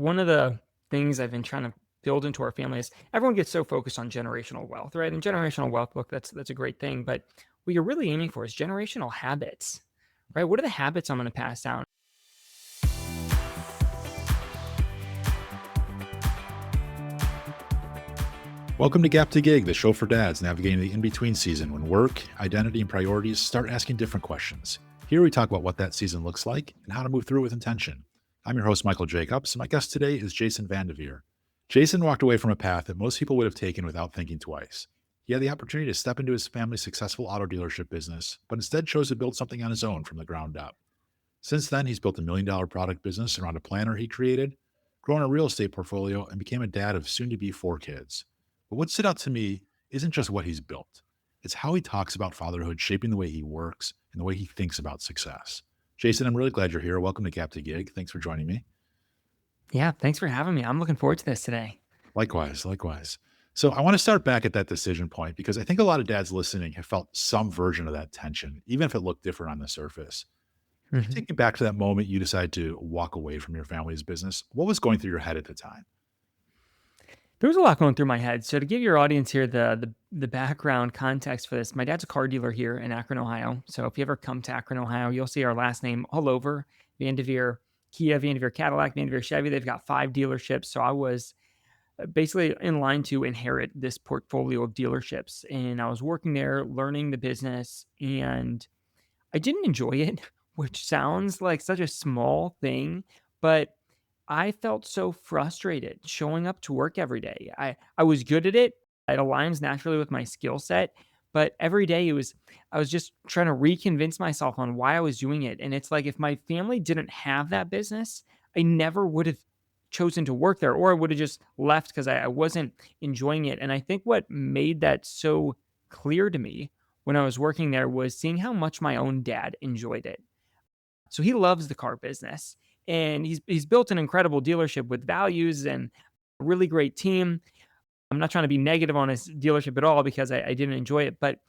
one of the things I've been trying to build into our family is everyone gets so focused on generational wealth, right? And generational wealth, look, that's a great thing. But what you're really aiming for is generational habits, right? What are the habits I'm going to pass down? Welcome to Gap to Gig, the show for dads navigating the in-between season when work, identity, and priorities start asking different questions. Here we talk about what that season looks like and how to move through it with intention. I'm your host, Michael Jacobs, and my guest today is Jason VanDevere. Jason walked away from a path that most people would have taken without thinking twice. He had the opportunity to step into his family's successful auto dealership business, but instead chose to build something on his own from the ground up. Since then, he's built a $1 million product business around a planner he created, grown a real estate portfolio, and became a dad of soon-to-be 4 kids. But what stood out to me isn't just what he's built. It's how he talks about fatherhood shaping the way he works and the way he thinks about success. Jason, I'm really glad you're here. Welcome to Gap to Gig. Thanks for joining me. Yeah, thanks for having me. I'm looking forward to this today. Likewise, likewise. So I want to start back at that decision point because I think a lot of dads listening have felt some version of that tension, even if it looked different on the surface. Can you Mhm. take me back to that moment you decided to walk away from your family's business? What was going through your head at the time? There was a lot going through my head. So to give your audience here the background context for this, my dad's a car dealer here in Akron, Ohio. So if you ever come to Akron, Ohio, you'll see our last name all over VanDevere, Kia, VanDevere Cadillac, VanDevere Chevy. They've got 5 dealerships. So I was basically in line to inherit this portfolio of dealerships. And I was working there, learning the business, and I didn't enjoy it, which sounds like such a small thing, but I felt so frustrated showing up to work every day. I was good at it. It aligns naturally with my skill set, but every day I was just trying to reconvince myself on why I was doing it. And it's like if my family didn't have that business, I never would have chosen to work there, or I would have just left because I wasn't enjoying it. And I think what made that so clear to me when I was working there was seeing how much my own dad enjoyed it. So he loves the car business, and he's built an incredible dealership with values and a really great team. I'm not trying to be negative on his dealership at all because I didn't enjoy it, but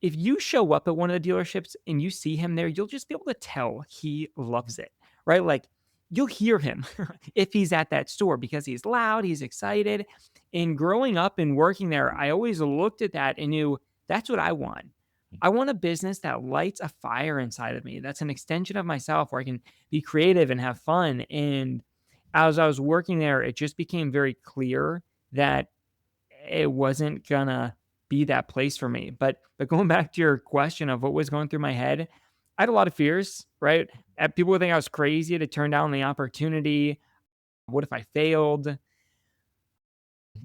if you show up at one of the dealerships and you see him there, you'll just be able to tell he loves it, right? Like you'll hear him if he's at that store because he's loud, he's excited. And growing up and working there, I always looked at that and knew that's what I want. I want a business that lights a fire inside of me. That's an extension of myself where I can be creative and have fun. And as I was working there, it just became very clear that it wasn't gonna be that place for me. But going back to your question of what was going through my head, I had a lot of fears, right? People would think I was crazy to turn down the opportunity. What if I failed?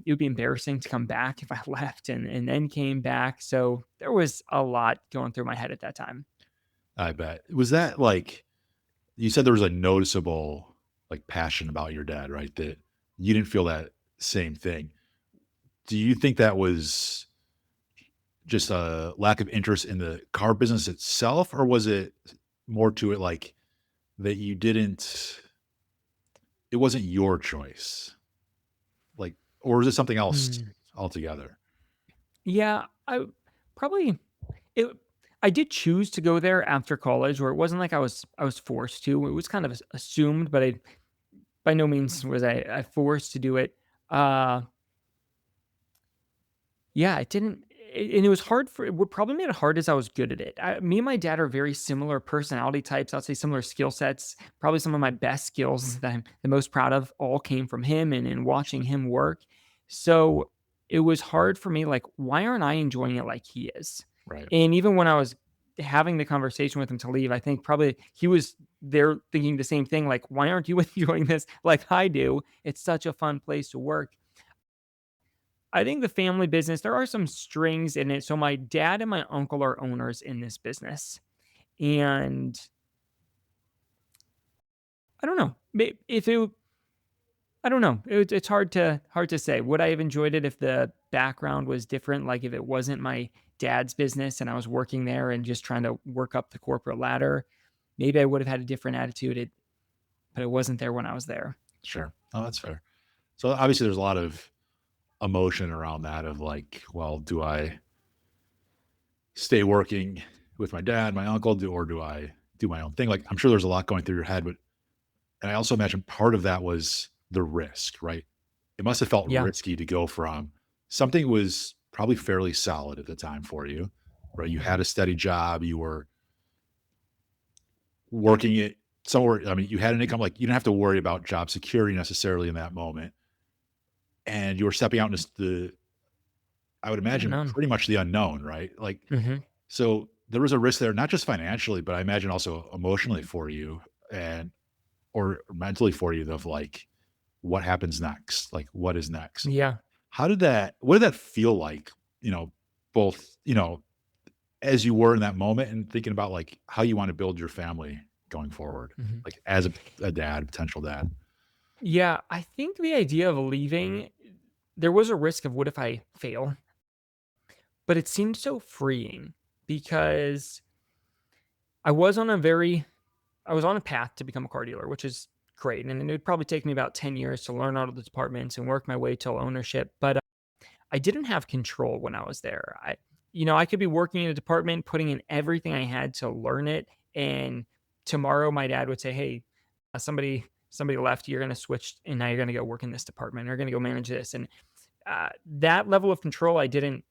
It would be embarrassing to come back if I left and then came back. So there was a lot going through my head at that time. I bet. Was that like you said there was a noticeable like passion about your dad, right? That you didn't feel that same thing. Do you think that was just a lack of interest in the car business itself, or was it more to it like that you didn't it wasn't your choice? Like, or is it something else Hmm. altogether? Yeah, I probably it I did choose to go there after college, where it wasn't like I was forced to. It was kind of assumed, but I by no means was I forced to do it. Uh, yeah, it didn't and it was hard for what probably made it hard is I was good at it. Me and my dad are very similar personality types. I'd say similar skill sets. Probably some of my best skills that I'm the most proud of all came from him and in watching him work. So it was hard for me, like, why aren't I enjoying it like he is? Right. And even when I was having the conversation with him to leave, I think probably he was there thinking the same thing, like, why aren't you enjoying this like I do? It's such a fun place to work. I think the family business, there are some strings in it. So my dad and my uncle are owners in this business. And I don't know. If it I don't know. It's hard to say. Would I have enjoyed it if the background was different? Like if it wasn't my dad's business and I was working there and just trying to work up the corporate ladder, maybe I would have had a different attitude. But it wasn't there when I was there. Sure. Oh, that's fair. So obviously there's a lot of emotion around that of like, well, do I stay working with my dad, my uncle, or do I do my own thing? Like, I'm sure there's a lot going through your head, but And I also imagine part of that was the risk, right? It must have felt Yeah. risky to go from something was probably fairly solid at the time for you, right? You had Mhm. a steady job, you were working it somewhere. I mean, you had an income, like you didn't have to worry about job security necessarily in that moment. And you were stepping out into I would imagine, Unknown. pretty much the unknown, right? Like, Mhm. so there was a risk there, not just financially, but I imagine also emotionally for you and or mentally for you of like, what happens next? Like, what is next? Yeah. What did that feel like? You know, both, as you were in that moment and thinking about like how you want to build your family going forward, Mhm. like as a dad, potential dad. Yeah, I think the idea of leaving, there was a risk of what if I fail, but it seemed so freeing because I was on a very I was on a path to become a car dealer, which is great, and it would probably take me about 10 years to learn all of the departments and work my way till ownership, but, I didn't have control when I was there. I could be working in a department, putting in everything I had to learn it, and tomorrow my dad would say, "Hey, somebody left, you're gonna switch, and now you're gonna go work in this department, or you're gonna go manage this," and, that level of control I didn't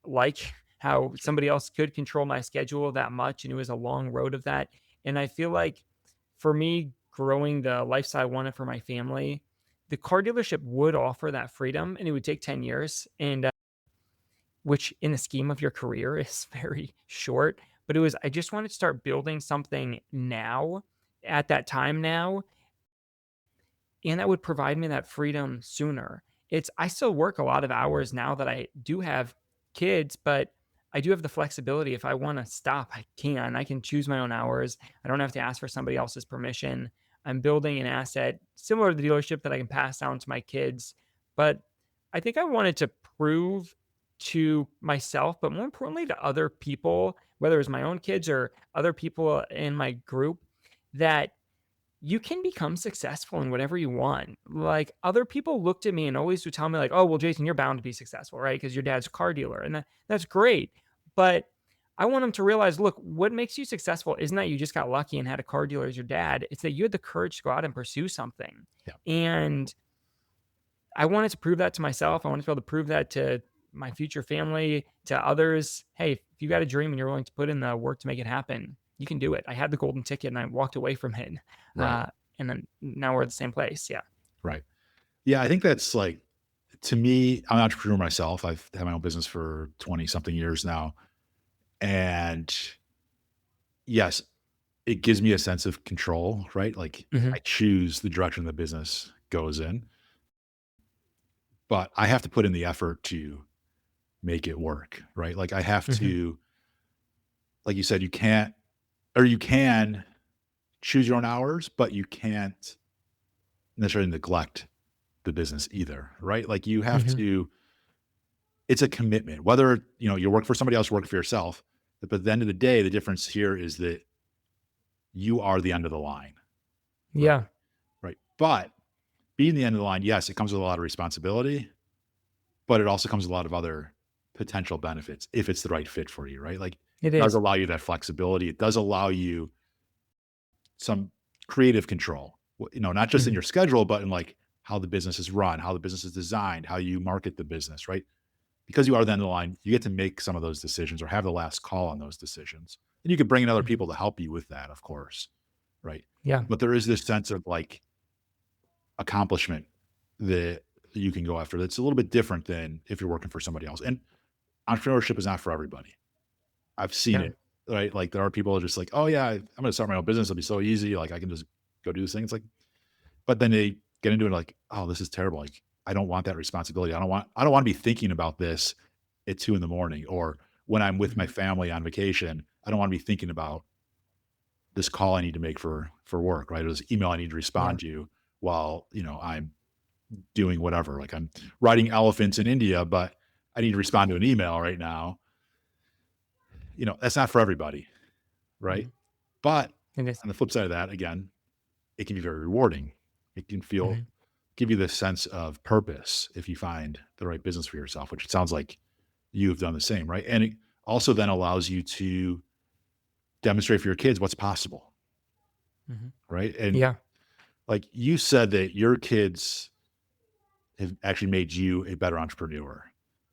like how Sure. somebody else could control my schedule that much, and it was a long road of that. And I feel like for me, growing the lifestyle I wanted for my family, the car dealership would offer that freedom, and it would take 10 years, and which in the scheme of your career is very short. But it was, I just wanted to start building something now at that time now, and that would provide me that freedom sooner. I still work a lot of hours now that I do have kids, but I do have the flexibility. If I want to stop, I can. I can choose my own hours. I don't have to ask for somebody else's permission. I'm building an asset similar to the dealership that I can pass down to my kids. But I think I wanted to prove to myself, but more importantly to other people, whether it's my own kids or other people in my group, that you can become successful in whatever you want. Like, other people looked at me and always would tell me like, "Oh, well, Jason, you're bound to be successful, right? Because your dad's a car dealer." And that's great. But I want them to realize, look, what makes you successful isn't that you just got lucky and had a car dealer as your dad. It's that you had the courage to go out and pursue something. Yeah. And I wanted to prove that to myself. I wanted to be able to prove that to my future family, to others. Hey, if you got a dream and you're willing to put in the work to make it happen, you can do it. I had the golden ticket and I walked away from it. Right. And then now we're at the same place. Yeah. Right. Yeah. I think that's like, to me, I'm an entrepreneur myself. I've had my own business for 20 something years now. And yes, it gives me a sense of control, right? Like Hmm. I choose the direction the business goes in, but I have to put in the effort to make it work, right? Like I have Hmm. to, like you said, you can't, or you can choose your own hours, but you can't necessarily neglect the business either, right? Like you have Hmm. to, it's a commitment, whether, you work for somebody else, work for yourself. But at the end of the day, the difference here is that you are the end of the line, right? Yeah. Right. But being the end of the line, yes, it comes with a lot of responsibility, but it also comes with a lot of other potential benefits if it's the right fit for you, right? Like It it does is. allow you that flexibility. It does allow you some creative control, not just in Hmm. your schedule, but in like how the business is run, how the business is designed, how you market the business, right? Because you are the end of the line, you get to make some of those decisions or have the last call on those decisions. And you could bring in other Hmm. people to help you with that, of course, right? Yeah. But there is this sense of like accomplishment that you can go after that's a little bit different than if you're working for somebody else. And entrepreneurship is not for everybody. I've seen Yeah. it, right? Like there are people that are just like, oh yeah, I'm going to start my own business. It'll be so easy. Like I can just go do this thing. It's like, but then they get into it like, oh, this is terrible. Like I don't want that responsibility. I don't want to be thinking about this at 2 in the morning or when I'm with my Hmm. family on vacation. I don't want to be thinking about this call I need to make for work, right? Or this email I need to Yeah. respond to while, I'm doing whatever. Like I'm riding elephants in India, but I need to respond to an email right now. That's not for everybody, right? Hmm. But It is. on the flip side of that, again, it can be very rewarding. It can Hmm. give you this sense of purpose if you find the right business for yourself, which it sounds like you've done the same, right? And it also then allows you to demonstrate for your kids what's possible, Hmm. right? And Yeah. Like you said that your kids have actually made you a better entrepreneur. Oh,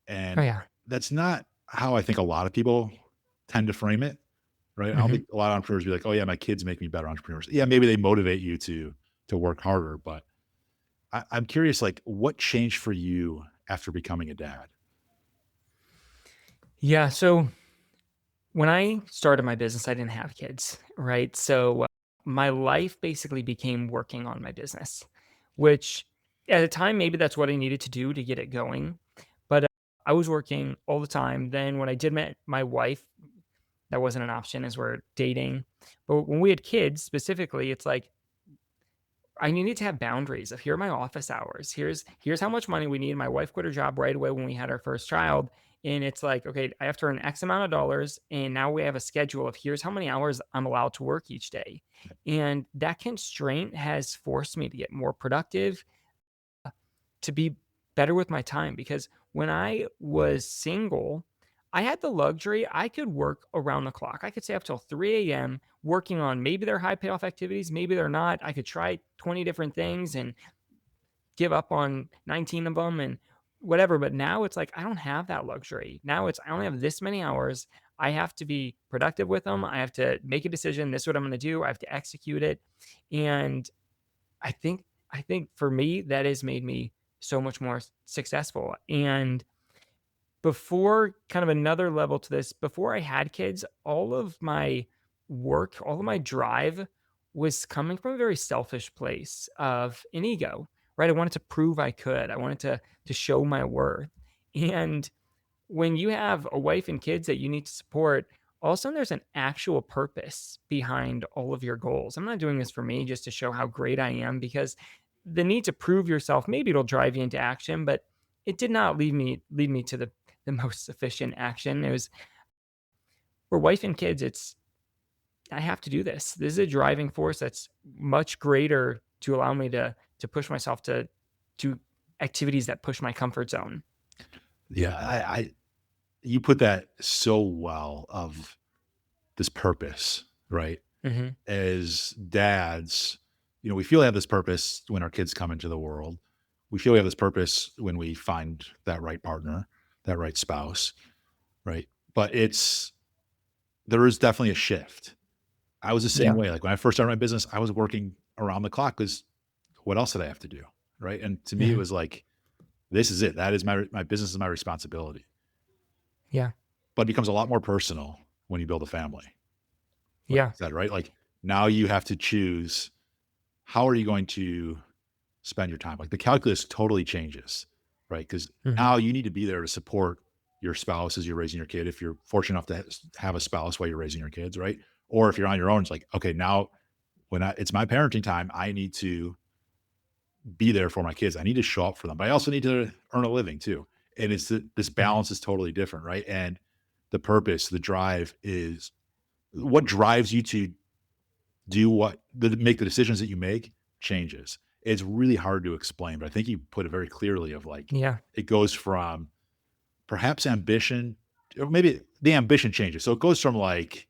And yeah. that's not how I think a lot of people tend to frame it, right? I don't Mhm. think a lot of entrepreneurs be like, "Oh yeah, my kids make me better entrepreneurs." Yeah, maybe they motivate you to work harder, but I'm curious, like, what changed for you after becoming a dad? Yeah, so when I started my business, I didn't have kids, right? So my life basically became working on my business, which at the time, maybe that's what I needed to do to get it going. But I was working all the time. Then when I did met my wife, that wasn't an option as we're dating. But when we had kids specifically, it's like I needed to have boundaries of here are my office hours. Here's how much money we need. My wife quit her job right away when we had our first child. And it's like, okay, I have to earn X amount of dollars. And now we have a schedule of here's how many hours I'm allowed to work each day. And that constraint has forced me to get more productive, to be better with my time because when I was single, I had the luxury. I could work around the clock. I could stay up till 3 a.m. working on maybe they're high payoff activities, maybe they're not. I could try 20 different things and give up on 19 of them and whatever. But now it's like I don't have that luxury. Now it's I only have this many hours. I have to be productive with them. I have to make a decision. This is what I'm going to do. I have to execute it. And I think for me, that has made me so much more successful. And before kind of another level to this, before I had kids, all of my work, all of my drive was coming from a very selfish place of an ego, right? I wanted to prove I could. I wanted to show my worth. And when you have a wife and kids that you need to support, all of a sudden there's an actual purpose behind all of your goals. I'm not doing this for me just to show how great I am because the need to prove yourself, maybe it'll drive you into action, but it did not lead me to the most sufficient action. It was for wife and kids, it's I have to do this. This is a driving force that's much greater to allow me to push myself to activities that push my comfort zone. Yeah, I you put that so well of this purpose, right? Mhm. As dads, we feel we have this purpose when our kids come into the world. We feel we have this purpose when we find that right partner, that right spouse, right? But there is definitely a shift. I was the same Yeah. way. Like when I first started my business, I was working around the clock because what else did I have to do? Right. And to me, it Mhm. was like, this is it. That is my business is my responsibility. Yeah. But it becomes a lot more personal when you build a family. Like Yeah. you said, right? Like now you have to choose how are you going to spend your time? Like the calculus totally changes, right? Because Mhm. now you need to be there to support your spouse as you're raising your kid. If you're fortunate enough to have a spouse while you're raising your kids, right? Or if you're on your own, it's like, okay, now it's my parenting time, I need to be there for my kids. I need to show up for them, but I also need to earn a living too. And this Mhm. balance is totally different, right? And the purpose, the drive is what drives you to make the decisions that you make changes. It's really hard to explain, but I think you put it very clearly of like Yeah. it goes from perhaps ambition, or maybe the ambition changes. So it goes from like,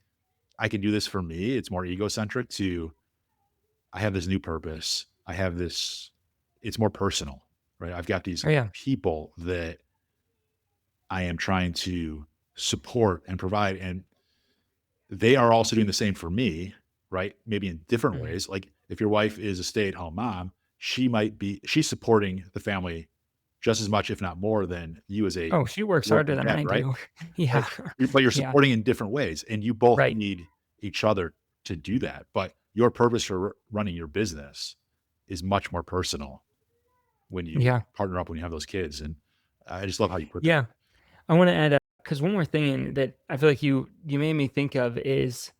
I can do this for me, it's more egocentric to I have this new purpose. I have this, it's more personal, right? I've got these Oh, yeah. people that I am trying to support and provide. And they are also doing the same for me, right? Maybe in different Mhm. ways. Like if your wife is a stay-at-home mom, she's supporting the family just as much, if not more, than you as a Oh, she works harder working than dad, I right? do. Yeah. Like, but you're Yeah. supporting in different ways, and you both Right. need each other to do that. But your purpose for running your business is much more personal when you Yeah. partner up when you have those kids. And I just love how you put that. Yeah. I wanna add, because one more thing that I feel like you made me think of is,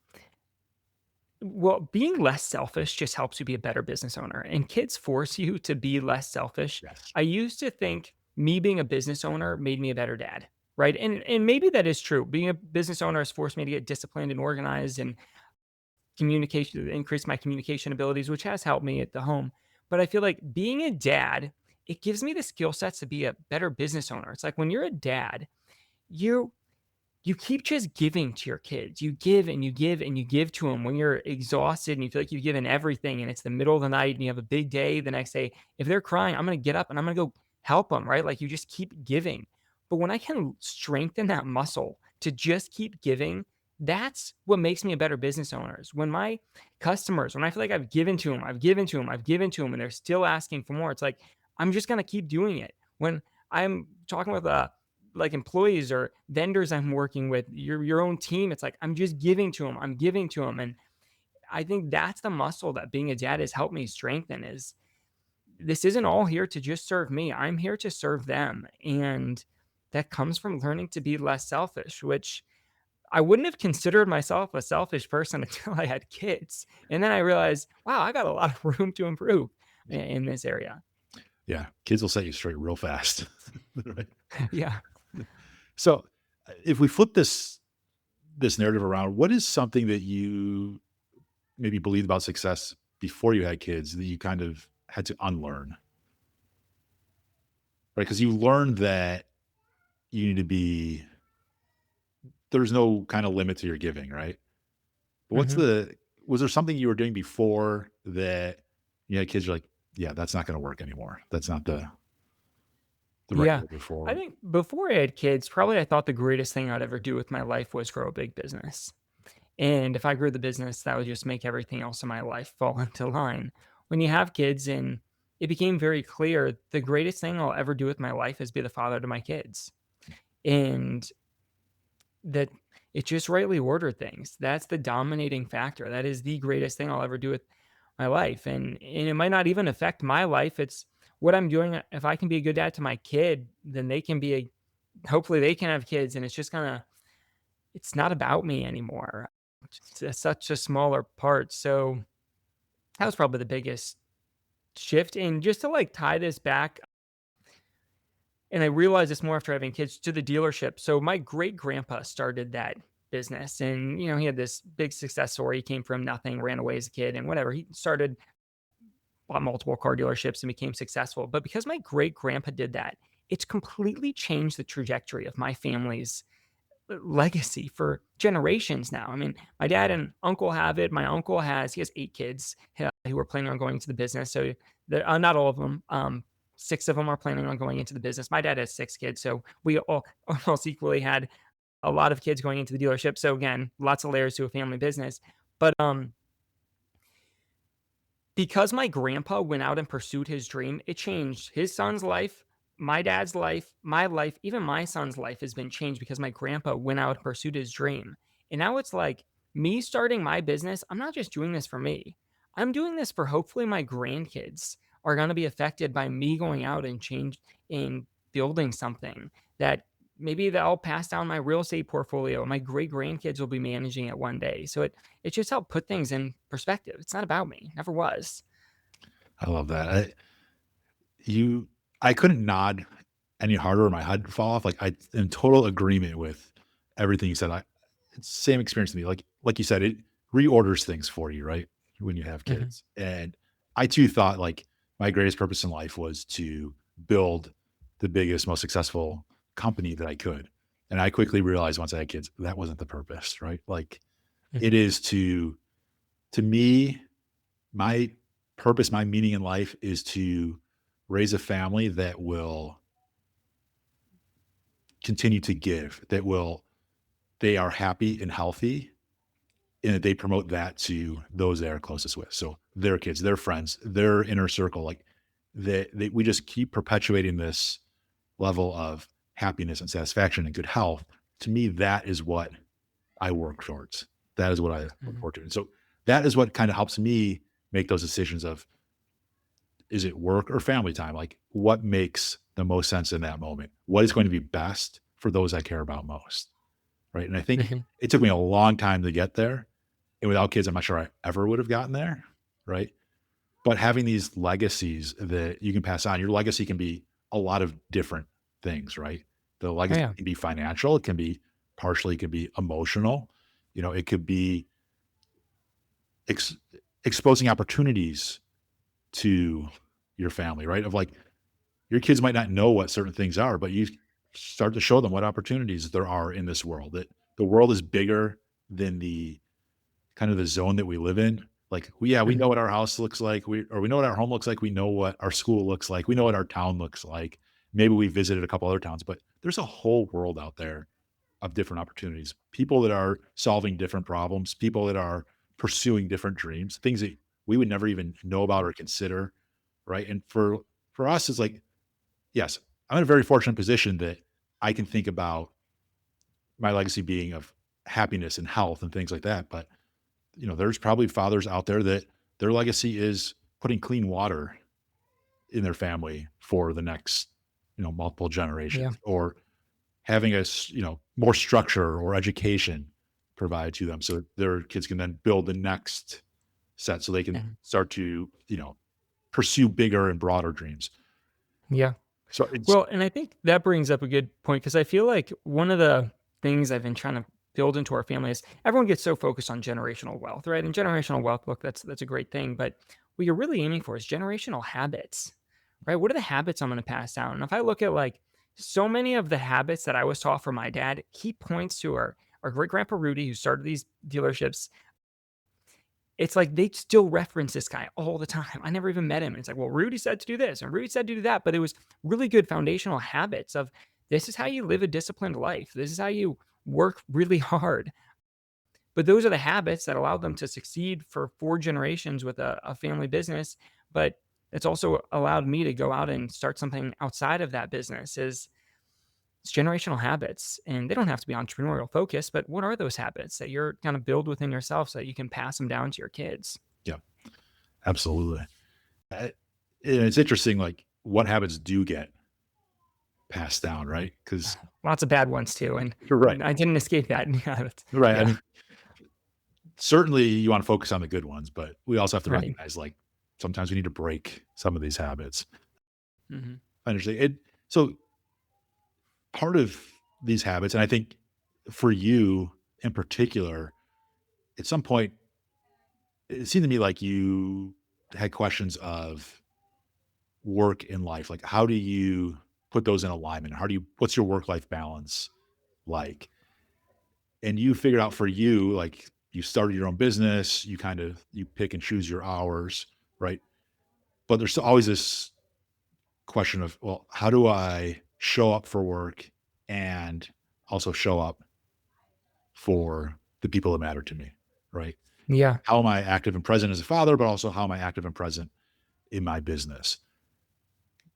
well, being less selfish just helps you be a better business owner, and kids force you to be less selfish. Yes. I used to think me being a business owner made me a better dad, right? And maybe that is true. Being a business owner has forced me to get disciplined and organized and communication increase my communication abilities, which has helped me at the home. But I feel like being a dad, it gives me the skill sets to be a better business owner. It's like when you're a dad, you you keep just giving to your kids. You give and you give and you give to them when you're exhausted and you feel like you've given everything and it's the middle of the night and you have a big day the next day. If they're crying, I'm going to get up and I'm going to go help them, right? Like you just keep giving. But when I can strengthen that muscle to just keep giving, that's what makes me a better business owner. Is when my customers, when I feel like I've given to them, I've given to them, I've given to them, and they're still asking for more, it's like I'm just going to keep doing it. When I'm talking with like employees or vendors I'm working with, your own team, it's like I'm just giving to them. I'm giving to them, and I think that's the muscle that being a dad has helped me strengthen. Is this isn't all here to just serve me. I'm here to serve them, and that comes from learning to be less selfish, which I wouldn't have considered myself a selfish person until I had kids, and then I realized, wow, I got a lot of room to improve in this area. Yeah, kids will set you straight real fast. Right? Yeah. So, if we flip this narrative around, what is something that you maybe believed about success before you had kids that you kind of had to unlearn? Right? Because you learned that you need to be there's no kind of limit to your giving, right? But what's Mhm. the was there something you were doing before that you had kids, you're like, "Yeah, that's not gonna work anymore. That's not the right Yeah. way to move I forward." think before I had kids, probably I thought the greatest thing I'd ever do with my life was grow a big business. And if I grew the business, that would just make everything else in my life fall into line. When you have kids, and it became very clear the greatest thing I'll ever do with my life is be the father to my kids. And that it just rightly ordered things. That's the dominating factor. That is the greatest thing I'll ever do with my life. And it might not even affect my life. It's what I'm doing. If I can be a good dad to my kid, then they can be a hopefully they can have kids, and it's just gonna it's not about me anymore. It's such a smaller part. So that was probably the biggest shift. And just to like tie this back, and I realized this more after having kids, to the dealership. So my great grandpa started that business, and he had this big success story. He came from nothing, ran away as a kid, and whatever. He started bought multiple car dealerships and became successful. But because my great grandpa did that, it's completely changed the trajectory of my family's legacy for generations now. I mean, my dad and uncle have it. My uncle he has 8 kids who are planning on going into the business. So not all of them. 6 of them are planning on going into the business. My dad has 6 kids, so we all almost equally had a lot of kids going into the dealership. So again, lots of layers to a family business. But because my grandpa went out and pursued his dream, it changed his son's life, my dad's life, my life, even my son's life has been changed because my grandpa went out and pursued his dream. And now it's like me starting my business, I'm not just doing this for me. I'm doing this for hopefully my grandkids are going to be affected by me going out and change and building something that maybe they'll pass down my real estate portfolio. My great grandkids will be managing it one day. So it just helped put things in perspective. It's not about me. Never was. I love that. You I couldn't nod any harder or my head would fall off. Like, I in total agreement with everything you said. It's the same experience to me. Like you said, it reorders things for you, right? When you have Mhm, kids. And I too thought like my greatest purpose in life was to build the biggest, most successful company that I could. And I quickly realized once I had kids, that wasn't the purpose, right? Like it mhm, is to me, my purpose, my meaning in life is to raise a family that will continue to give, they are happy and healthy, and that they promote that to those they are closest with. So their kids, their friends, their inner circle, like we just keep perpetuating this level of happiness and satisfaction and good health. To me, that is what I work towards. That is what I look mhm, forward to. And so that is what kind of helps me make those decisions of, is it work or family time? Like what makes the most sense in that moment? What is going to be best for those I care about most? Right. And I think mhm, it took me a long time to get there. And without kids, I'm not sure I ever would have gotten there. Right. But having these legacies that you can pass on, your legacy can be a lot of different things, right? The oh, legacy yeah. can be financial, it can be partially, it can be emotional, it could be ex- exposing opportunities to your family, right? Of like your kids might not know what certain things are, but you start to show them what opportunities there are in this world. the world is bigger than the kind of the zone that we live in. Like, we Mhm. know what our house looks like. We know what our home looks like. We know what our school looks like. We know what our town looks like. Maybe we visited a couple other towns, but there's a whole world out there of different opportunities. People that are solving different problems, people that are pursuing different dreams, things that we would never even know about or consider, right? And for us, it's like, yes, I'm in a very fortunate position that I can think about my legacy being of happiness and health and things like that. But there's probably fathers out there that their legacy is putting clean water in their family for the next, multiple Yeah. generations, or having more structure or education provided to them so that their kids can then build the next set so they can Yeah. start to, pursue bigger and broader dreams. Yeah. So it's Well, and I think that brings up a good point because I feel like one of the things I've been trying to build into our family is everyone gets so focused on generational wealth, right? And generational wealth, look, that's a great thing, but what you're really aiming for is generational habits, right? What are the habits I'm going to pass down? And if I look at like so many of the habits that I was taught from my dad, he points to our great grandpa Rudy, who started these dealerships. It's like they still reference this guy all the time. I never even met him. And it's like, well, Rudy said to do this and Rudy said to do that. But it was really good foundational habits of this is how you live a disciplined life. This is how you work really hard. But those are the habits that allowed them to succeed for 4 generations with a family business. But it's also allowed me to go out and start something outside of that business is it's generational habits. And they don't have to be entrepreneurial focused, but what are those habits that you're going to build within yourself so that you can pass them down to your kids? Yeah, absolutely. Uh, and it's interesting, like what habits do get passed down, right? Because Lots of bad ones too, and you're right, I didn't escape that. Yeah, right. I yeah, mean, certainly you want to focus on the good ones, but we also have to right. recognize, like, sometimes we need to break some of these habits. Mhm. I understand it. So part of these habits, and I think for you in particular, at some point, it seemed to me like you had questions of work and life. Like, how do you put those in alignment? What's your work life balance like? And you figured out for you, like, you started your own business, you pick and choose your hours, right? But there's always this question of, well, how do I show up for work and also show up for the people that matter to me, right? Yeah, How am I active and present as a father, but also how am I active and present in my business?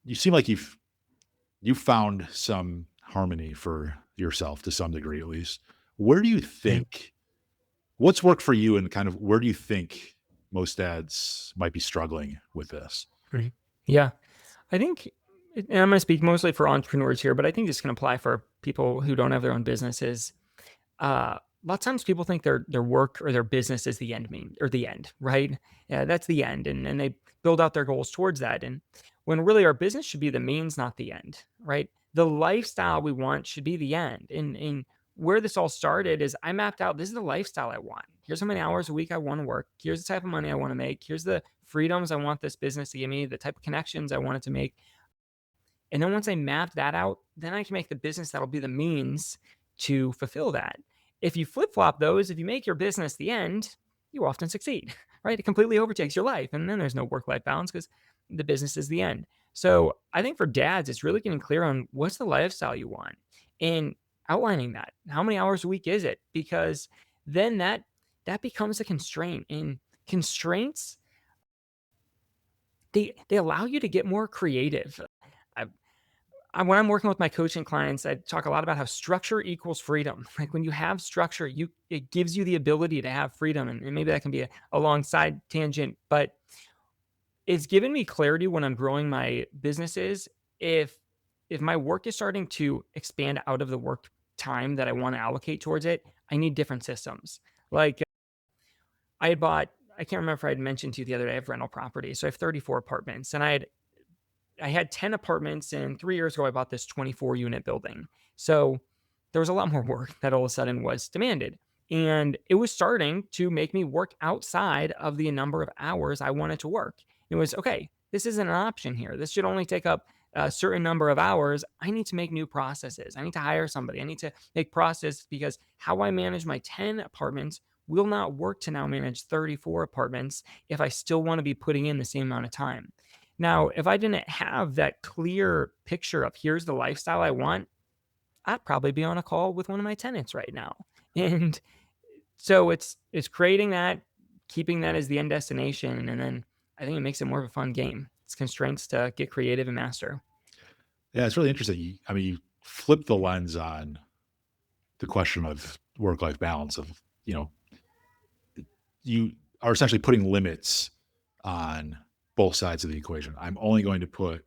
You seem like you've found some harmony for yourself to some degree, at least. Where do you yeah, think what's worked for you, and kind of where do you think most dads might be struggling with this? right. Yeah, I think and I'm gonna speak mostly for entrepreneurs here, but I think this can apply for people who don't have their own businesses. A lot of times people think their work or their business is the end mean or the end, right? Yeah, that's the end, and they build out their goals towards that. And when really our business should be the means, not the end, right? The lifestyle we want should be the end. And where this all started is I mapped out this is the lifestyle I want. Here's how many hours a week I want to work. Here's the type of money I want to make. Here's the freedoms I want this business to give me, the type of connections I want it to make. And then once I map that out, then I can make the business that'll be the means to fulfill that. If you flip flop those, if you make your business the end, you often succeed, right? It completely overtakes your life. And then there's no work life balance because the business is the end. So I think for dads, it's really getting clear on what's the lifestyle you want and outlining that. How many hours a week is it? Because then that becomes a constraint. And constraints, they allow you to get more creative. I, when I'm working with my coaching clients, I talk a lot about how structure equals freedom. Like when you have structure, it gives you the ability to have freedom, and maybe that can be a long side tangent, but it's given me clarity when I'm growing my businesses. If if my work is starting to expand out of the work time that I want to allocate towards it, I need different systems. Like I had bought, I can't remember if I had mentioned to you the other day, I have rental property. So I have 34 apartments and I had 10 apartments, and 3 years ago, I bought this 24 unit building. So there was a lot more work that all of a sudden was demanded. And it was starting to make me work outside of the number of hours I wanted to work. It was okay. this isn't an option here. This should only take up a certain number of hours. I need to make new processes. I need to hire somebody. I need to make process because how I manage my 10 apartments will not work to now manage 34 apartments if I still want to be putting in the same amount of time. Now, if I didn't have that clear picture of here's the lifestyle I want, I'd probably be on a call with one of my tenants right now. And so it's creating that, keeping that as the end destination, and then I think it makes it more of a fun game. It's constraints to get creative and master. Yeah, it's really interesting. I mean, you flip the lens on the question of work-life balance of, you know, you are essentially putting limits on both sides of the equation. I'm only going to put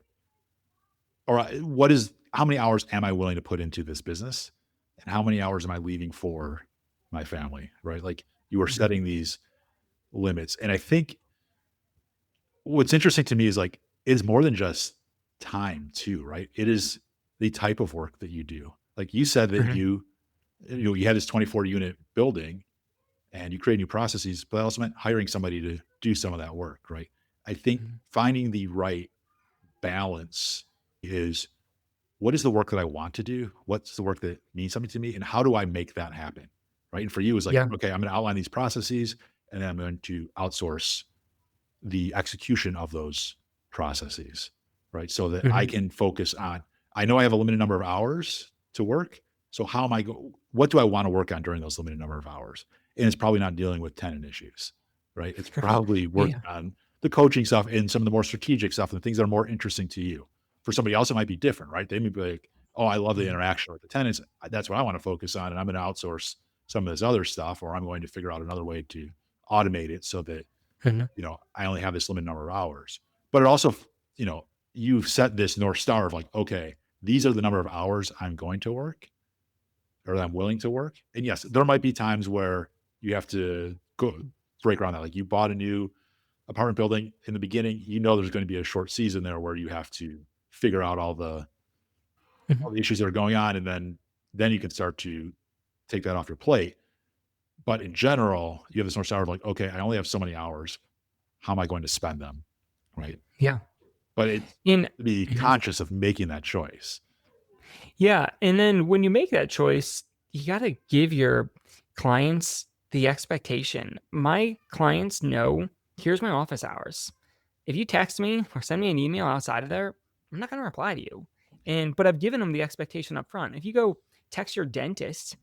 or what is how many hours am I willing to put into this business and how many hours am I leaving for my family, right? Like you are Mhm. setting these limits. And I think what's interesting to me is like it's more than just time too, right? It is the type of work that you do. Like you said that Mhm. you had this 24 unit building and you create new processes, but that also meant hiring somebody to do some of that work, right? I think Mhm. finding the right balance is what is the work that I want to do? What's the work that means something to me? And how do I make that happen? Right. And for you, it's like, Yeah. okay, I'm going to outline these processes and then I'm going to outsource the execution of those processes, right? So that I Mhm. can focus on, I know I have a limited number of hours to work. So how am I what do I want to work on during those limited number of hours? And it's probably not dealing with tenant issues, right? It's probably working Yeah. on the coaching stuff and some of the more strategic stuff and the things that are more interesting to you. For somebody else, it might be different, right? They may be like, oh, I love the Mhm. interaction with the tenants. That's what I want to focus on. And I'm going to outsource some of this other stuff, or I'm going to figure out another way to automate it so that Mhm. I only have this limited number of hours. But it also, you've set this North Star of like, okay, these are the number of hours I'm going to work or that I'm willing to work. And yes, there might be times where you have to go break around that. Like you bought a new apartment building in the beginning, there's going to be a short season there where you have to figure out Mhm. all the issues that are going on. And then you can start to take that off your plate. But in general, you have this North Star of like, okay, I only have so many hours. How am I going to spend them? Right. Yeah. But it's In to be Mhm. conscious of making that choice. Yeah, and then when you make that choice, you gotta give your clients the expectation. My clients know, here's my office hours. If you text me or send me an email outside of there, I'm not gonna reply to you. But I've given them the expectation up front. If you go text your dentist,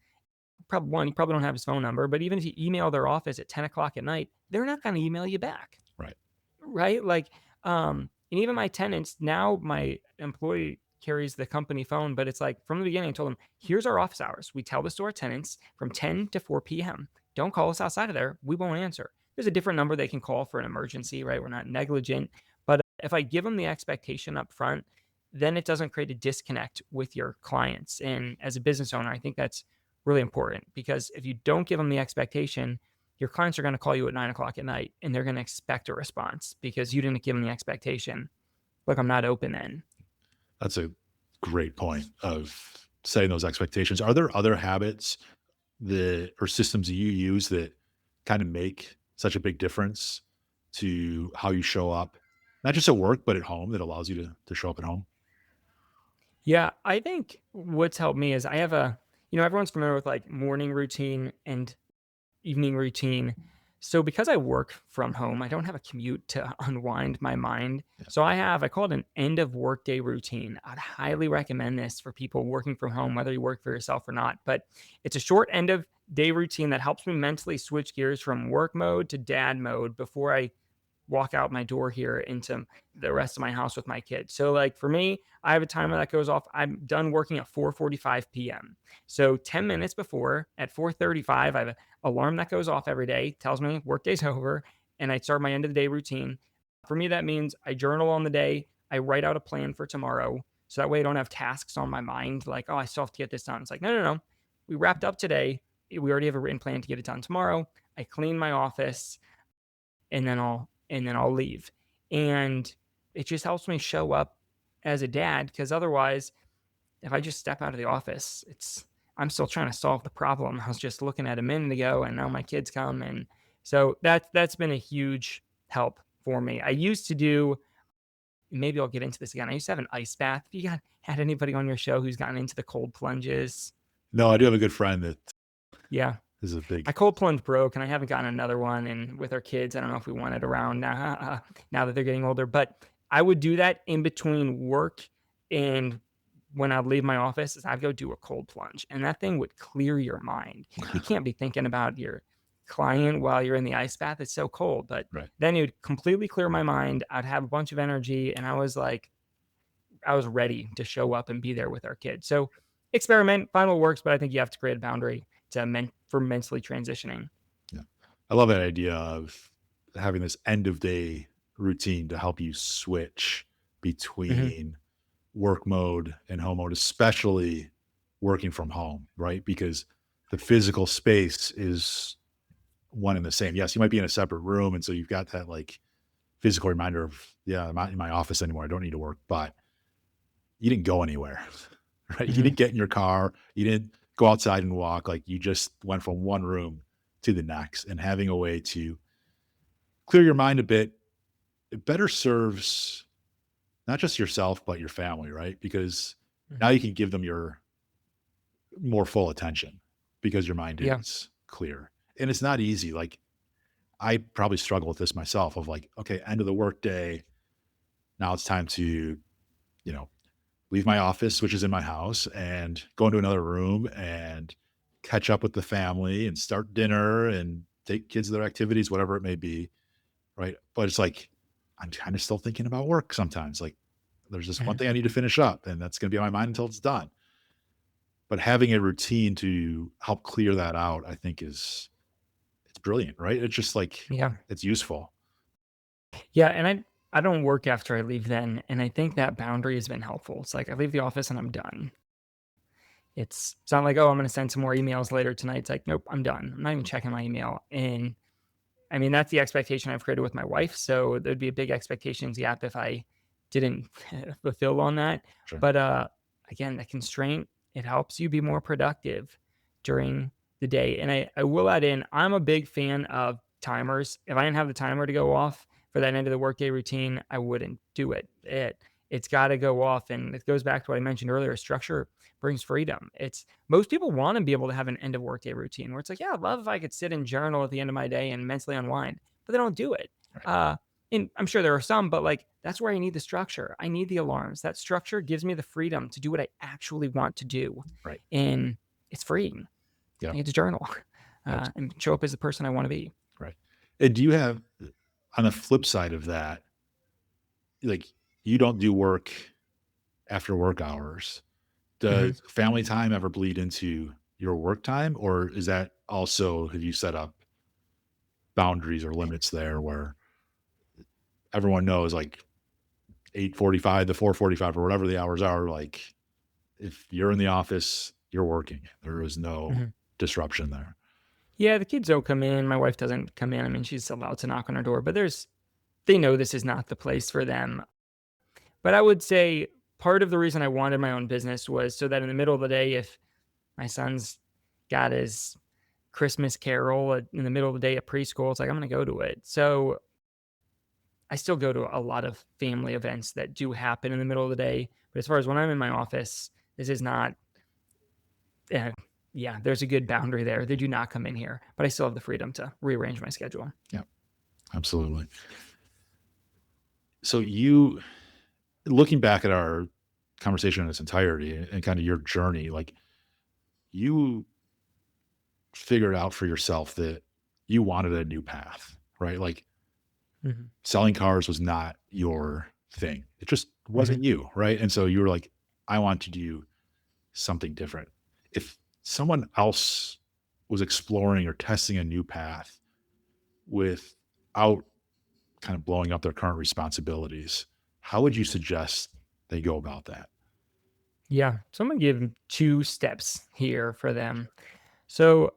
probably one, you probably don't have his phone number, but even if you email their office at 10 o'clock at night, they're not gonna email you back. Right. Right? Like, and even my tenants, now my employee carries the company phone, but it's like from the beginning, I told them, here's our office hours. We tell this to our tenants from 10 to 4 p.m. Don't call us outside of there. We won't answer. There's a different number they can call for an emergency, right? We're not negligent. But if I give them the expectation up front, then it doesn't create a disconnect with your clients. And as a business owner, I think that's really important because if you don't give them the expectation, your clients are going to call you at 9 o'clock at night and they're going to expect a response because you didn't give them the expectation. Look, I'm not open then. That's a great point of setting those expectations. Are there other habits that or systems that you use that kind of make such a big difference to how you show up, not just at work, but at home that allows you to show up at home? Yeah, I think what's helped me is I have everyone's familiar with like morning routine and evening routine. So because I work from home, I don't have a commute to unwind my mind. Yeah. So I call it an end of workday routine. I'd highly recommend this for people working from home, whether you work for yourself or not. But it's a short end of day routine that helps me mentally switch gears from work mode to dad mode before I walk out my door here into the rest of my house with my kids. So like for me, I have a timer that goes off. I'm done working at 4:45 p.m. So 10 minutes before at 4:35, I have an alarm that goes off every day, tells me workday's over, and I start my end of the day routine. For me, that means I journal on the day, I write out a plan for tomorrow. So that way I don't have tasks on my mind like, oh, I still have to get this done. It's like, no, no, no. We wrapped up today. We already have a written plan to get it done tomorrow. I clean my office and then I'll leave. And it just helps me show up as a dad because otherwise, if I just step out of the office, I'm still trying to solve the problem I was just looking at a minute ago, and now my kids come, and so that's been a huge help for me. I used to do maybe I'll get into this again. I used to have an ice bath. Have you had anybody on your show who's gotten into the cold plunges? No, I do have a good friend that Yeah. is a big My cold plunge broke, and I haven't gotten another one. And with our kids, I don't know if we want it around now, now that they're getting older. But I would do that in between work and when I'd leave my office. Is I'd go do a cold plunge, and that thing would clear your mind. You can't be thinking about your client while you're in the ice bath. It's so cold, but right. then it would completely clear my mind. I'd have a bunch of energy, and I was like, I was ready to show up and be there with our kids. So experiment, find what works, but I think you have to create a boundary for mentally transitioning. Yeah. I love that idea of having this end of day routine to help you switch Mhm. between work mode and home mode, especially working from home, right? Because the physical space is one and the same. Yes, you might be in a separate room. And so you've got that like physical reminder of, yeah, I'm not in my office anymore. I don't need to work, but you didn't go anywhere, right? You Mhm. didn't get in your car. You didn't go outside and walk. Like you just went from one room to the next, and having a way to clear your mind a bit, it better serves not just yourself, but your family, right? Because now Mhm. you can give them your more full attention because your mind Yeah. is clear. And it's not easy. Like I probably struggle with this myself of like, okay, end of the workday. Now it's time to, you know, leave my office, which is in my house, and go into another room and catch up with the family and start dinner and take kids to their activities, whatever it may be. Right. But it's like, I'm kind of still thinking about work sometimes. Like there's this one Mhm. thing I need to finish up, and that's going to be on my mind until it's done. But having a routine to help clear that out, I think it's brilliant, right? It's just like Yeah. it's useful. Yeah, and I don't work after I leave then, and I think that boundary has been helpful. It's like I leave the office and I'm done. It's not like, "Oh, I'm gonna send some more emails later tonight." It's like, "Nope, I'm done. I'm not even checking my email." And I mean, that's the expectation I've created with my wife, so there'd be a big expectations gap if I didn't fulfill on that. Sure. But, again, the constraint, it helps you be more productive during the day, and I will add in, I'm a big fan of timers. If I didn't have the timer to go off for that end of the workday routine, I wouldn't do it. It's gotta go off, and it goes back to what I mentioned earlier, structure brings freedom. It's most people wanna be able to have an end of workday routine where it's like, "Yeah, I'd love if I could sit and journal at the end of my day and mentally unwind," but they don't do it. Right. Uh, and I'm sure there are some, but, like, that's where I need the structure. I need the alarms. That structure gives me the freedom to do what I actually want to do, Right. and it's freeing. I Yeah. get to journal, Absolutely. and show up as the person I wanna be. Right. And do you have on the flip side of that, like you don't do work after work hours. Mhm. Does family time ever bleed into your work time? Or is that also have you set up boundaries or limits there where everyone knows like 8:45 to 4:45 or whatever the hours are, like if you're in the office, you're working. There is no Mhm. disruption there. Yeah, the kids don't come in. My wife doesn't come in. I mean, she's allowed to knock on our door, but they know this is not the place for them. But I would say part of the reason I wanted my own business was so that in the middle of the day, if my son's got his Christmas carol in the middle of the day at preschool, it's like I'm gonna go to it. So I still go to a lot of family events that do happen in the middle of the day. But as far as when I'm in my office, this is not. Uh, yeah, there's a good boundary there. They do not come in here, but I still have the freedom to rearrange my schedule. Yeah, absolutely. So you looking back at our conversation in its entirety and kind of your journey, like you figured out for yourself that you wanted a new path, right? Like Mhm. selling cars was not your thing. It just Mhm. wasn't you, right? And so you were like, I want to do something different. If someone else was exploring or testing a new path without kind of blowing up their current responsibilities, how would you suggest they go about that? Yeah, so I'm gonna give 2 steps here for them. So,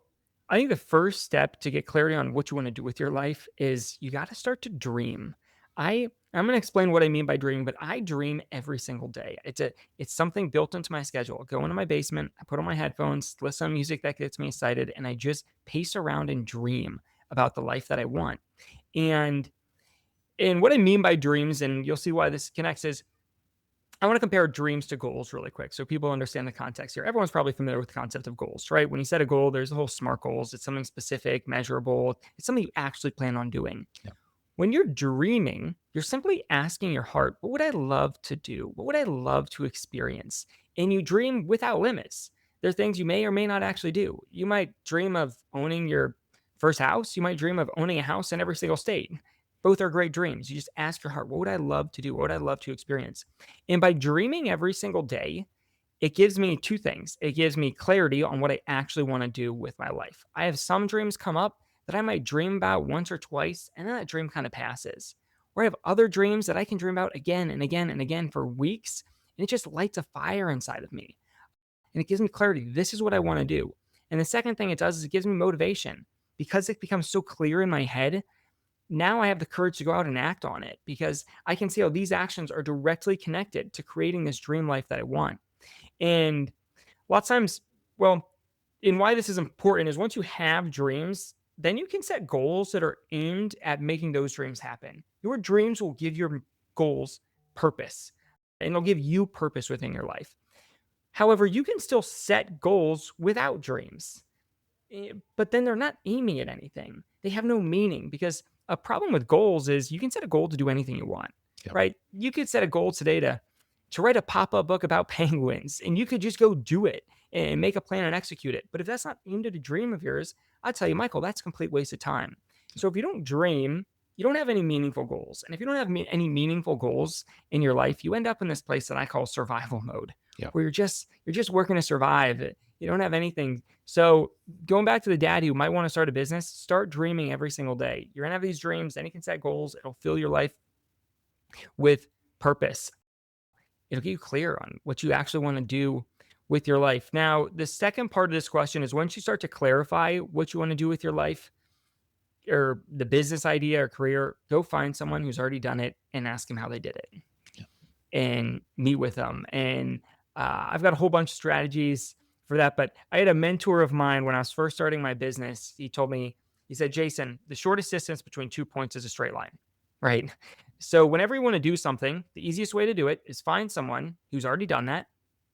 I think the first step to get clarity on what you wanna do with your life is you gotta start to dream. I'm gonna explain what I mean by dream, but I dream every single day. It's something built into my schedule. I go into my basement, I put on my headphones, listen to music that gets me excited, and I just pace around and dream about the life that I want. And And what I mean by dreams, and you'll see why this connects, is I want to compare dreams to goals really quick so people understand the context here. Everyone's probably familiar with the concept of goals, right? When you set a goal, there's the whole SMART goals. It's something specific, measurable. It's something you actually plan on doing. Yeah. When you're dreaming, you're simply asking your heart, what would I love to do? What would I love to experience? And you dream without limits. There's things you may or may not actually do. You might dream of owning your first house. You might dream of owning a house in every single state. Both are great dreams. You just ask your heart, what would I love to do? What would I love to experience? And by dreaming every single day, it gives me two things. It gives me clarity on what I actually want to do with my life. I have some dreams come up that I might dream about once or twice, and then that dream kind of passes. Or I have other dreams that I can dream about again and again and again for weeks, and it just lights a fire inside of me. And it gives me clarity. This is what I want to do. And the second thing it does is it gives me motivation because it becomes so clear in my head. Now I have the courage to go out and act on it because I can see how these actions are directly connected to creating this dream life that I want. And lots of times, well, and why this is important is once you have dreams, then you can set goals that are aimed at making those dreams happen. Your dreams will give your goals purpose and they'll give you purpose within your life. However, you can still set goals without dreams. But then they're not aiming at anything. They have no meaning because a problem with goals is you can set a goal to do anything you want, Yep. right? You could set a goal today to write a pop-up book about penguins and you could just go do it and make a plan and execute it. But if that's not aimed at a dream of yours, I'll tell you, Michael, that's a complete waste of time. So if you don't dream, you don't have any meaningful goals. And if you don't have any meaningful goals in your life, you end up in this place that I call survival mode, Yep. where you're just working to survive. You don't have anything. So going back to the dad who might want to start a business, start dreaming every single day. You're gonna have these dreams, then you can set goals. It'll fill your life with purpose. It'll get you clear on what you actually want to do with your life. Now, the second part of this question is once you start to clarify what you want to do with your life or the business idea or career, go find someone who's already done it and ask them how they did it Yeah. and meet with them. And I've got a whole bunch of strategies for that. But I had a mentor of mine when I was first starting my business. He told me, he said, Jason, the shortest distance between 2 points is a straight line, right? So whenever you want to do something, the easiest way to do it is find someone who's already done that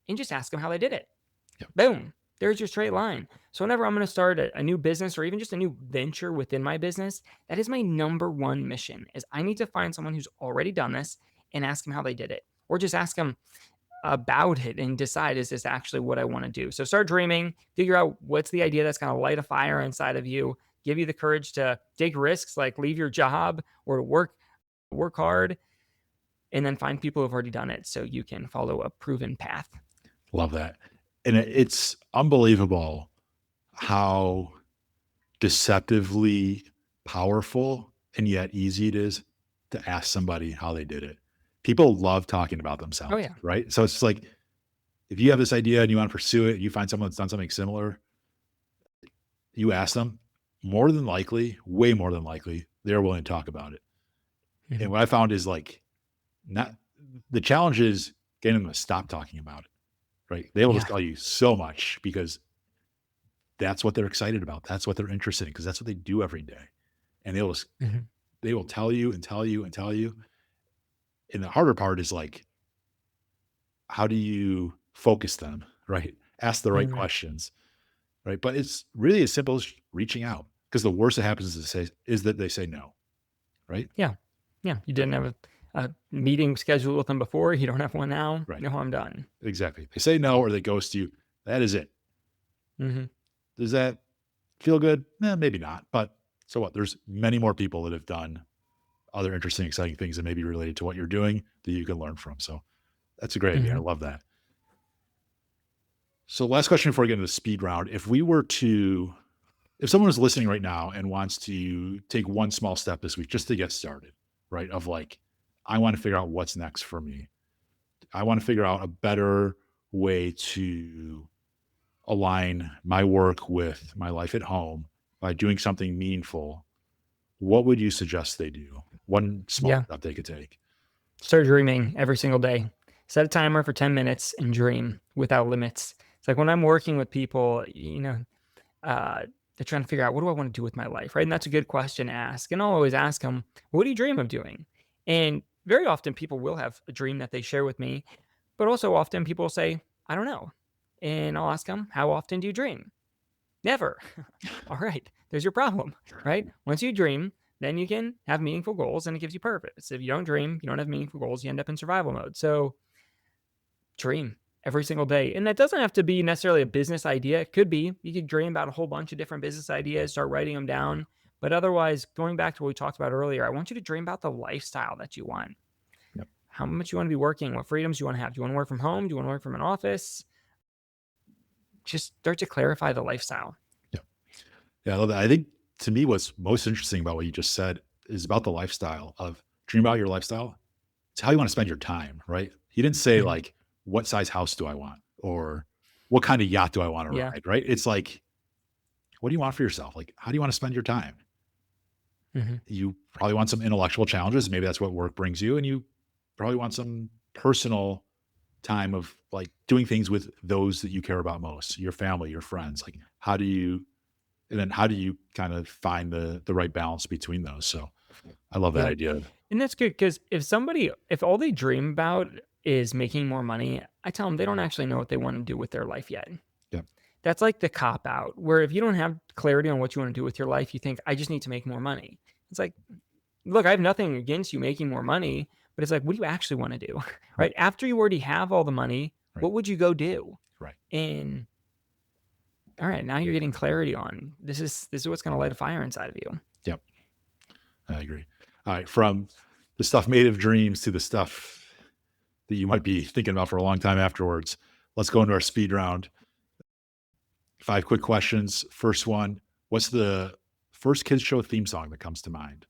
and just ask them how they did it. Yep. Boom. There's your straight line. So whenever I'm going to start a new business or even just a new venture within my business, that is my number one mission is I need to find someone who's already done this and ask them how they did it. Or just ask them about it and decide, is this actually what I want to do? So start dreaming, figure out what's the idea that's going to light a fire inside of you, give you the courage to take risks like leave your job or to work hard, and then find people who've already done it so you can follow a proven path. Love that. And it's unbelievable how deceptively powerful and yet easy it is to ask somebody how they did it. People love talking about Oh themselves, yeah. right? So it's just like if you have this idea and you want to pursue it, you find someone that's done something similar, you ask them, more than likely, way more than likely, they're willing to talk about it. And Mhm. what I found is like not the challenge is getting them to stop talking about it, right? They will just Yeah. tell you so much because that's what they're excited about. That's what they're interested in because that's what they do every day. And Mhm. they will tell you and tell you and tell you. And the harder part is like, how do you focus them, right? Ask the right Mhm. questions, right? But it's really as simple as reaching out because the worst that happens is that they say no, right? Yeah. Yeah. You didn't have a meeting scheduled with them before. You don't have one now. Right. No, I'm done. Exactly. They say no or they ghost you. That is it. Hmm. Does that feel good? Maybe not. But so what? There's many more people that have done other interesting, exciting things that may be related to what you're doing that you can learn from. So that's a great idea. I Hmm. love that. So last question before we get into the speed round. If someone is listening right now and wants to take one small step this week just to get started, right? Of like, I want to figure out what's next for me. I want to figure out a better way to align my work with my life at home by doing something meaningful. What would you suggest they do? One small Yeah. step they could take. Start dreaming every single day. Set a timer for 10 minutes and dream without limits. It's like when I'm working with people, uh, they're trying to figure out, what do I want to do with my life, right? And that's a good question to ask. And I'll always ask them, what do you dream of doing? And very often people will have a dream that they share with me, but also often people will say, I don't know. And I'll ask them, how often do you dream? Never. All right, there's your problem, right? Once you dream, then you can have meaningful goals and it gives you purpose. If you don't dream, you don't have meaningful goals, you end up in survival mode. So dream every single day. And that doesn't have to be necessarily a business idea. It could be. You could dream about a whole bunch of different business ideas, start writing them down. But otherwise, going back to what we talked about earlier, I want you to dream about the lifestyle that you want. Yep. How much you want to be working, what freedoms you want to have. Do you want to work from home? Do you want to work from an office? Just start to clarify the lifestyle. Yeah. Yeah. I love that. I think to me, what's most interesting about what you just said is about the lifestyle of dream about your lifestyle. It's how you want to spend your time, right? He didn't say Mhm. like, what size house do I want? Or what kind of yacht do I want to Yeah. ride? Right. It's like, what do you want for yourself? Like, how do you want to spend your time? Mhm. You probably want some intellectual challenges. Maybe that's what work brings you. And you probably want some personal time of like doing things with those that you care about most, your family, your friends. Like, how do you kind of find the right balance between those? So I love that Yeah. idea. And that's good because if all they dream about is making more money, I tell them they don't actually know what they want to do with their life yet. Yeah. That's like the cop out, where if you don't have clarity on what you want to do with your life, you think, I just need to make more money. It's like, look, I have nothing against you making more money, but it's like, what do you actually want to do? Right. Right? After you already have all the money, Right. what would you go do? Right. And all right, now you're getting clarity on this is what's going to light a fire inside of you. Yep. I agree. All right. From the stuff made of dreams to the stuff that you might be thinking about for a long time afterwards. Let's go into our speed round. 5 quick questions. First one, what's the first kids show theme song that comes to mind?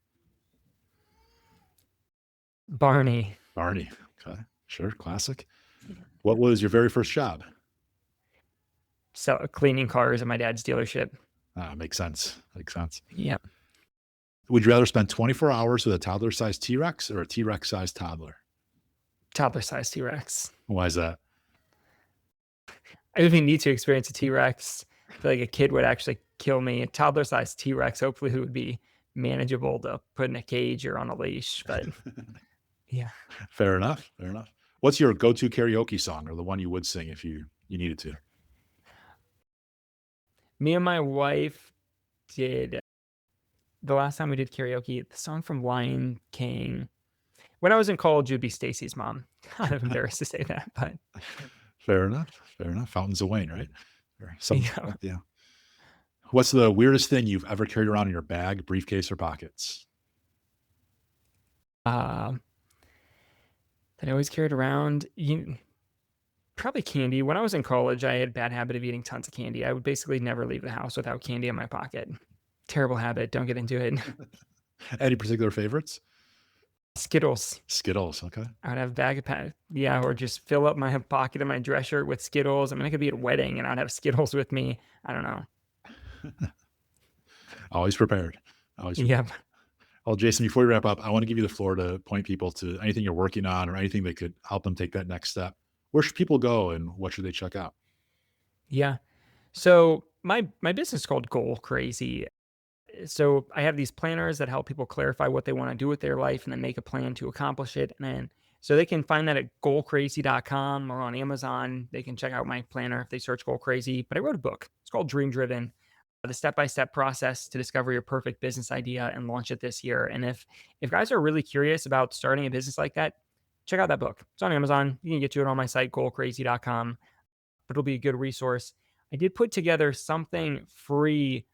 Barney. Barney. Okay. Sure. Classic. What was your very first job? So cleaning cars at my dad's dealership. Makes sense. Makes sense. Yeah. Would you rather spend 24 hours with a toddler-sized T-Rex or a T-Rex-sized toddler? Toddler sized T-Rex. Why is that? I don't even need to experience a T-Rex. I feel like a kid would actually kill me. A toddler sized T-Rex, hopefully it would be manageable to put in a cage or on a leash. But yeah. Fair enough. Fair enough. What's your go-to karaoke song or the one you would sing if you needed to? Me and my wife did the last time we did karaoke, the song from Lion King. When I was in college, it would be Stacy's Mom. Kind of embarrassed to say that, but Fair enough. Fair enough. Fountains of Wayne, right? Or some, yeah. yeah. What's the weirdest thing you've ever carried around in your bag, briefcase, or pockets? Um, that I always carried around. Probably candy. When I was in college, I had a bad habit of eating tons of candy. I would basically never leave the house without candy in my pocket. Terrible habit. Don't get into it. Any particular favorites? Skittles. Skittles. Okay. I would have a bag of yeah, or just fill up my pocket of my dress shirt with Skittles. I mean, I could be at a wedding and I'd have Skittles with me. I don't know. Always prepared. Always. Yep. Well, Jason, before we wrap up, I want to give you the floor to point people to anything you're working on or anything that could help them take that next step. Where should people go and what should they check out? Yeah. So my business is called Goal Crazy. So I have these planners that help people clarify what they want to do with their life and then make a plan to accomplish it. And then so they can find that at goalcrazy.com or on Amazon. They can check out my planner if they search Goal Crazy. But I wrote a book. It's called Dream Driven, the step-by-step process to discover your perfect business idea and launch it this year. And if guys are really curious about starting a business like that, check out that book. It's on Amazon. You can get to it on my site, goalcrazy.com, but it'll be a good resource. I did put together something free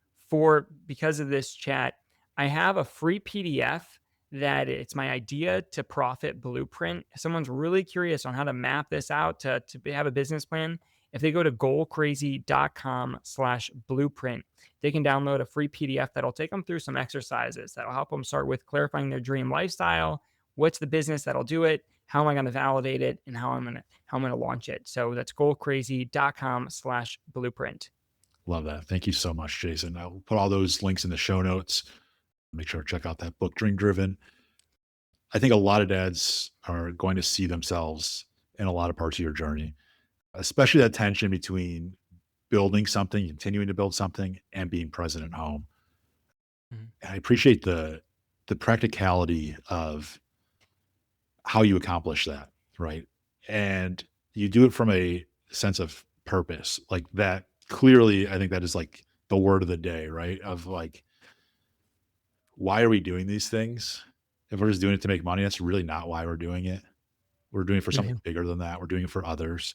because of this chat. I have a free PDF that it's my idea to profit blueprint. If someone's really curious on how to map this out to have a business plan, if they go to goalcrazy.com/blueprint, they can download a free PDF that'll take them through some exercises that'll help them start with clarifying their dream lifestyle. What's the business that'll do it? How am I going to validate it? And how I'm going to launch it. So that's goalcrazy.com/blueprint. Love that. Thank you so much, Jason. I'll put all those links in the show notes. Make sure to check out that book, Dream Driven. I think a lot of dads are going to see themselves in a lot of parts of your journey, especially that tension between building something, continuing to build something, and being present at home. Mhm. And I appreciate the practicality of how you accomplish that, right? And you do it from a sense of purpose. Like that clearly, I think that is like the word of the day, right? Of like, why are we doing these things? If we're just doing it to make money, that's really not why we're doing it. We're doing it for Yeah. something bigger than that. We're doing it for others.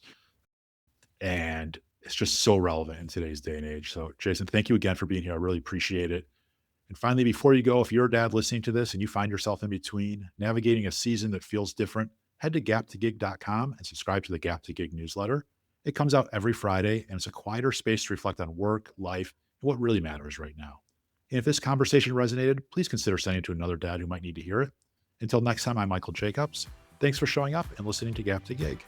And it's just so relevant in today's day and age. So, Jason, thank you again for being here. I really appreciate it. And finally, before you go, if you're a dad listening to this and you find yourself in between navigating a season that feels different, head to gap2gig.com and subscribe to the Gap to Gig newsletter. It comes out every Friday and it's a quieter space to reflect on work, life, and what really matters right now. And if this conversation resonated, please consider sending it to another dad who might need to hear it. Until next time, I'm Michael Jacobs. Thanks for showing up and listening to Gap to Gig.